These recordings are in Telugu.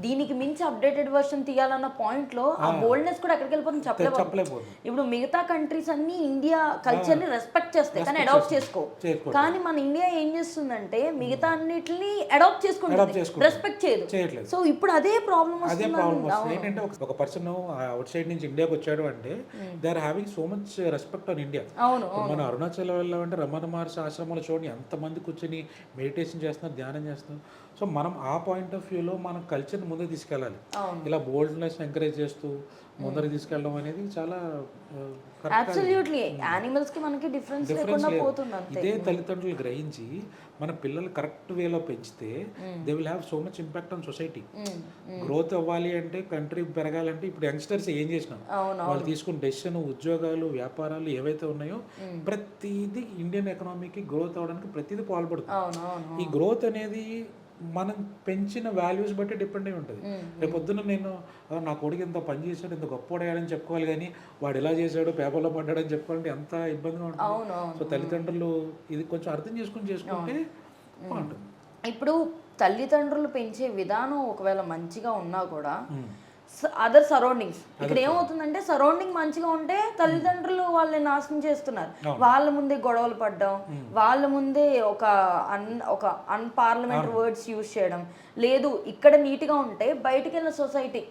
దీనికి మించి అప్డేటెడ్ వర్షన్ తీయాలన్న పాయింట్ లో ఆ బోల్డ్నెస్ కూడా ఎక్కడికి వెళ్ళిపోతుంది చెప్పలేకపోతుంది. ఇప్పుడు మిగతా కంట్రీస్ అన్ని ఇండియా కల్చర్ ని రెస్పెక్ట్ చేస్తాయి కానీ అడాప్ట్ చేసుకో. కానీ మన ఇండియా ఏం చేస్తుందంటే మిగతా అన్నిటిని అడాప్ట్ చేసుకుంటుంది, రెస్పెక్ట్ చేయదు. సో ఇప్పుడు అదే ప్రాబ్లం వస్తుంది. ఏంటంటే ఒక పర్సన్ అవుట్ సైడ్ నుంచి ఇండియాకి వచ్చాడు అంటే they are having so much respect on India. మన అరుణాచల్ వెళ్ళామంటే రమణ మహర్షి ఆశ్రమంలో చూడండి ఎంతమంది కూర్చొని మెడిటేషన్ చేస్తున్నారు, ధ్యానం చేస్తున్నారు. సో మనం ఆ పాయింట్ ఆఫ్ వ్యూలో మన కల్చర్ని ముందుకు తీసుకెళ్ళాలి. ఇలా బోల్డ్నెస్ ఎంకరేజ్ చేస్తూ ముందరికి తీసుకెళ్ళడం అనేది చాలా అబ్సల్యూట్లీ యానిమల్స్ కి మనకి డిఫరెన్స్ లేకుండా పోతుంది. ఇదే తల్లిదండ్రులు గ్రహించి మన పిల్లలు కరెక్ట్ వేలో పెంచితే they will have so much impact on society. Growth అవ్వాలి అంటే, కంట్రీ పెరగాలంటే ఇప్పుడు యంగ్స్టర్స్ ఏం చేసినాం వాళ్ళు తీసుకున్న డెసిషన్, ఉద్యోగాలు, వ్యాపారాలు ఏవైతే ఉన్నాయో ప్రతిదీ ఇండియన్ ఎకనామీకి గ్రోత్ అవడానికి ప్రతిదీ పాల్పడుతుంది. ఈ గ్రోత్ అనేది మనం పెంచిన వాల్యూస్ బట్టి డిపెండ్ అయి ఉంటుంది. రేపు పొద్దున్న నేను నా కొడుకు ఇంత పని చేశాడు, ఇంత గొప్పవాడని చెప్పుకోవాలి కానీ వాడు ఎలా చేశాడు, పేపర్లో పడ్డాడని చెప్పుకోవాలంటే ఎంత ఇబ్బందిగా ఉంటుంది. సో తల్లిదండ్రులు ఇది కొంచెం అర్థం చేసుకుంటే బాగుంటుంది. ఇప్పుడు తల్లిదండ్రులు పెంచే విధానం ఒకవేళ మంచిగా ఉన్నా కూడా అదర్ సరౌండింగ్స్ ఇక్కడ ఏమవుతుందంటే సరౌండింగ్ మంచిగా ఉంటే తల్లిదండ్రులు వాళ్ళని నాశనం చేస్తున్నారు. వాళ్ళ ముందే గొడవలు పడడం, వాళ్ళ ముందే ఒక అన్పార్లమెంటరీ వర్డ్స్ యూజ్ చేయడం, లేదు ఇక్కడ నీట్గా ఉంటే బయటికి వెళ్ళిన సొసైటీ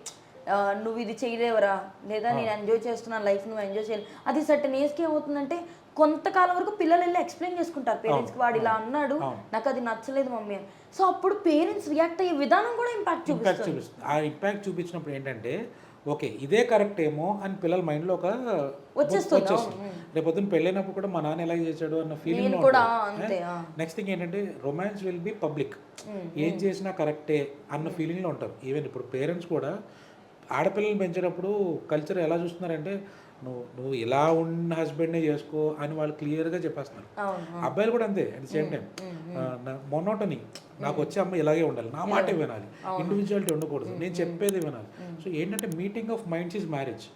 నువ్వు ఇది చేయలేవరా, లేదా నేను ఎంజాయ్ చేస్తున్నాను లైఫ్, నువ్వు ఎంజాయ్ చేయలేదు. అది సర్టన్ ఏజ్కి ఏమవుతుందంటే కొంతకాలం వరకు పిల్లలు వెళ్ళి ఎక్స్ప్లెయిన్ చేసుకుంటారు పేరెంట్స్కి, వాడు ఇలా అన్నాడు నాకు అది నచ్చలేదు మమ్మీ అని. సో అప్పుడు పేరెంట్స్ రియాక్ట్ అయ్యే విధానం కూడా ఇంపాక్ట్ చూపిస్తుంది. ఆ ఇంపాక్ట్ చూపించినప్పుడు ఏంటంటే ఓకే ఇదే కరెక్ట్ ఏమో అని పిల్లల మైండ్లో ఒక వచ్చేస్తుంది. రేపు పొద్దున్న పెళ్ళైనప్పుడు కూడా మా నాన్న ఎలా చేశాడు అన్న ఫీలింగ్ కూడా. నెక్స్ట్ థింగ్ ఏంటంటే రొమాన్స్ విల్ బి పబ్లిక్, ఏం చేసినా కరెక్టే అన్న ఫీలింగ్లో ఉంటారు. ఈవెన్ ఇప్పుడు పేరెంట్స్ కూడా ఆడపిల్లలు పెంచేటప్పుడు కల్చర్ ఎలా చూస్తున్నారంటే నువ్వు ఇలా ఉన్న హస్బెండ్నే చేసుకో అని వాళ్ళు క్లియర్గా చెప్పేస్తున్నారు. అబ్బాయిలు కూడా అంతే. అట్ ది సేమ్ టైం మొనోటనీ, నాకు వచ్చే అమ్మాయి ఇలాగే ఉండాలి, నా మాట వినాలి, ఇండివిజువాలిటీ ఉండకూడదు, నేను చెప్పేది వినాలి. సో ఏంటంటే meeting of minds is marriage.